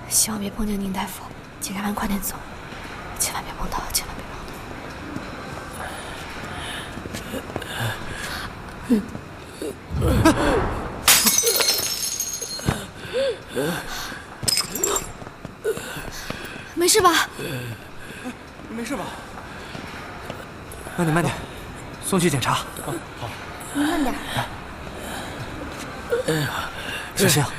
希望别碰见宁大夫，请让俺快点走，千万别碰到，千万别碰到。没事吧？没事吧？慢点，慢点，送去检查。好。你慢点。小心啊！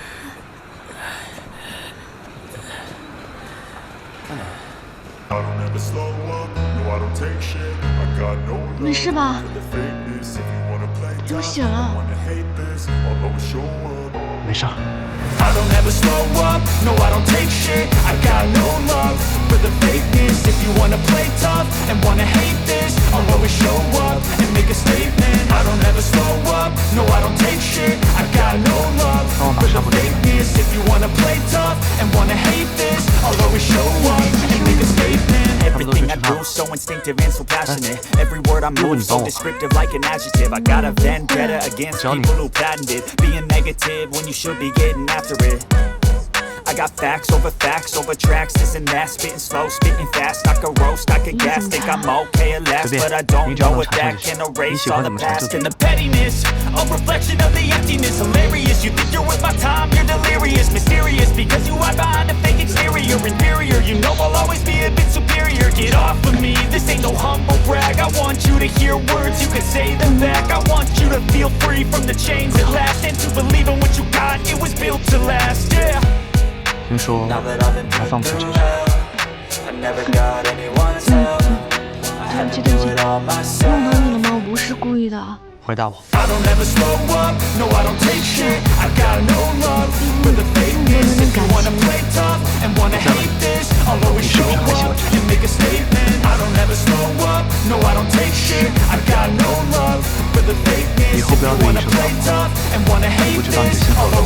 没事吧？怎么醒了？没事。 I don't ever slow up, no I don't take shit I got no love for the fakeness If you wanna play tough and wanna hate this I'll always show up and make a statement I don't ever slow up, no I don't take shit I got no love for the fakeness If you wanna play tough and wanna hate this I'll always show up and make a statement Everything I do so instinctive and so passionate Every word I move so descriptive like an adjective I got a vendetta against people who patented Being negative when you should be getting after it I got facts over tracks, this and that Spitting slow, spitting fast, I could roast, I could gas Think I'm okay at last, but I don't know if that can erase all the past And the pettiness, a reflection of the emptiness Hilarious, you think you're worth my time, you're delirious Mysterious, because you hide behind a fake exterior Inferior, you know I'll always be a bit superior Get off of me, this ain't no humble brag I want you to hear words, you can say them back I want you to feel free from the chains at last And to believe in what you got, it was built to last, yeah 听说还放不出这事。对不起，对不起，弄到你了吗？我不是故意的。回答我。以后不要对医生发话，不知道你的心好痛。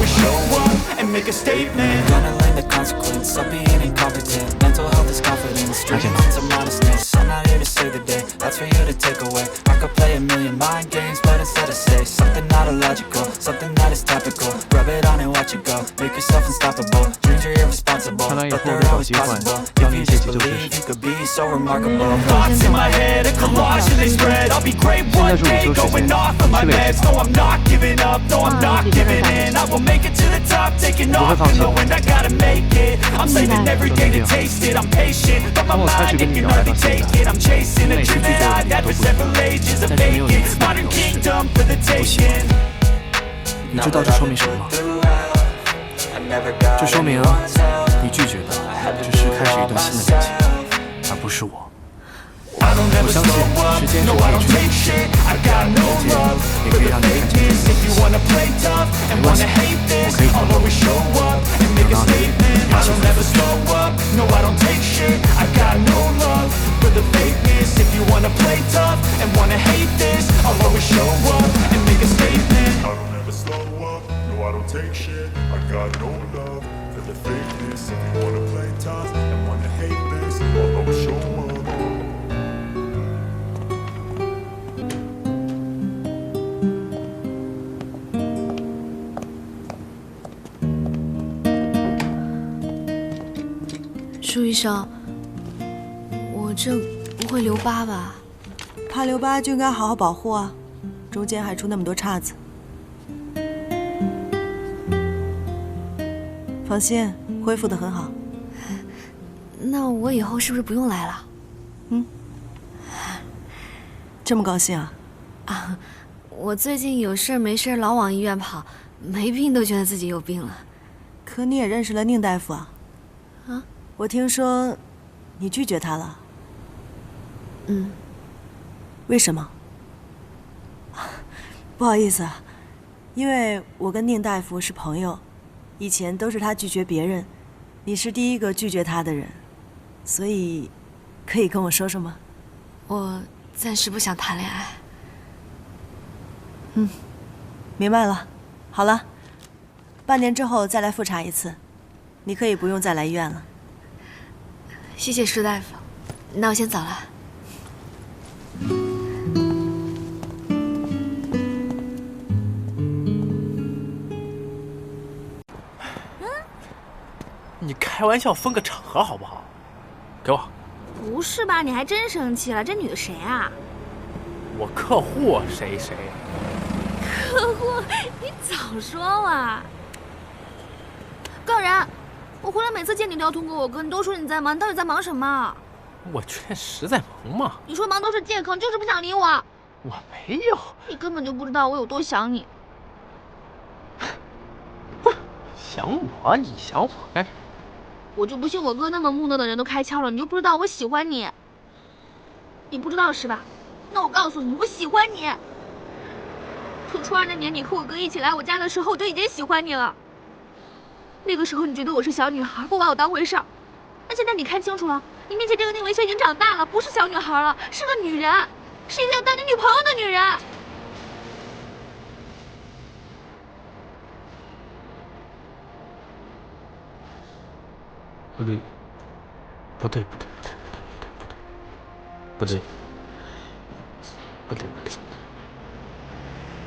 Make a statement. Gonna learn the consequence of being incompetent. Mental health is confidence. Dreams of modestness. I'm not here to save the day. That's for you to take away. I could play a million mind games, but instead I say something not illogical, something that is topical. Rub it on and watch it go. Make yourself unstoppable. Dreams are irresponsible, but they're always possible. If you just believe, you could be so remarkable. Thoughts in my head, a collage and they spread. I'll be great one day, going off of my meds. No, I'm not giving up. No, I'm not giving in. I will make it to the top. Taking off and knowing I gotta make it I'm living every day to taste it I'm patient, but my mind it can hardly take it I'm chasing a dream that I've had for several ages A vacant modern kingdom for the taking 你知道这说明什么吗？这说明你拒绝的只是开始一段新的恋情，而不是我。我相信时间是可以治愈一切，时间也可以让你看清自己。没关系，我可以等到你放心。No, I don't take shit. I got no love for the fakeness. If you wanna play tough and wanna hate this, I'll always show up and make a statement. I don't ever slow up. No, I don't take shit. I got no love for the fakeness. If you wanna play tough and wanna hate this, I'll always show up. 舒医生，我这不会留疤吧？怕留疤就应该好好保护啊，中间还出那么多岔子。放心，恢复得很好。那我以后是不是不用来了？这么高兴啊？啊，我最近有事没事老往医院跑，没病都觉得自己有病了。可你也认识了宁大夫啊？啊？我听说你拒绝他了。为什么？不好意思啊，因为我跟宁大夫是朋友，以前都是他拒绝别人，你是第一个拒绝他的人，所以可以跟我说说吗？我暂时不想谈恋爱。明白了。好了，半年之后再来复查一次，你可以不用再来医院了。谢谢舒大夫，那我先走了。你开玩笑分个场合好不好？给我。不是吧？你还真生气了？这女的谁啊？我客户谁？客户？你早说啊！高然，我回来每次见你都要通过我哥，你都说你在忙，你到底在忙什么？我确实在忙嘛。你说忙都是借口，你就是不想理我。我没有。你根本就不知道我有多想你。想我？你想我干啥？我就不信我哥那么木讷的人都开窍了，你就不知道我喜欢你？你不知道是吧？那我告诉你，我喜欢你。从初二那年你和我哥一起来我家的时候，我就已经喜欢你了。那个时候你觉得我是小女孩，不把我当回事儿。但现在你看清楚了，你面前这个宁文轩已经长大了，不是小女孩了，是个女人，是一个要当你女朋友的女人。不对，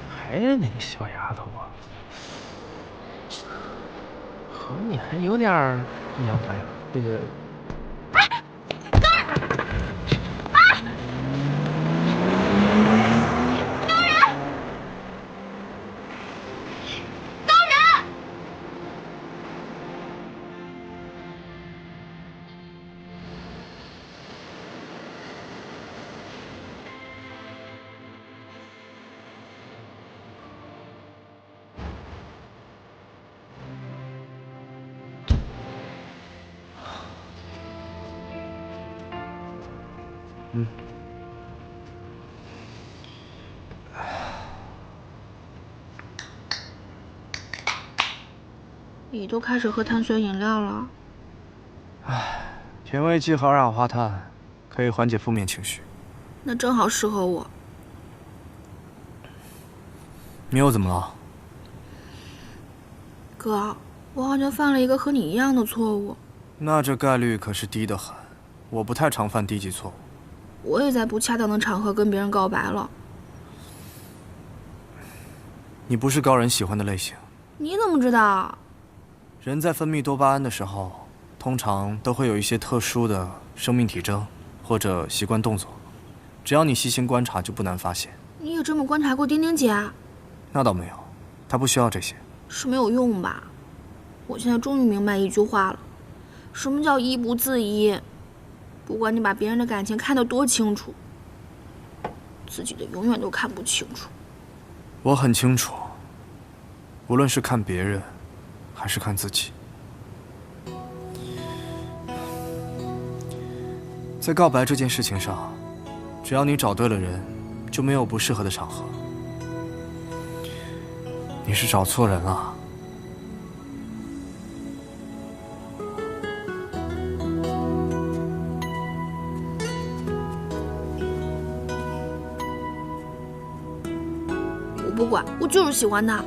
还是那个小丫头啊，和你还有点儿一样。哎呀，这个。你都开始喝碳酸饮料了。甜味剂和二氧化碳可以缓解负面情绪。那正好适合我。你又怎么了？哥，我好像犯了一个和你一样的错误。那这概率可是低得很，我不太常犯低级错误。我也在不恰当的场合跟别人告白了。你不是高人喜欢的类型。你怎么知道？人在分泌多巴胺的时候，通常都会有一些特殊的生命体征或者习惯动作，只要你细心观察，就不难发现。你也这么观察过丁丁姐啊？那倒没有，她不需要这些。是没有用吧？我现在终于明白一句话了，什么叫一不自一？不管你把别人的感情看得多清楚，自己的永远都看不清楚。我很清楚，无论是看别人，还是看自己，在告白这件事情上，只要你找对了人，就没有不适合的场合。你是找错人了。我不管，我就是喜欢他。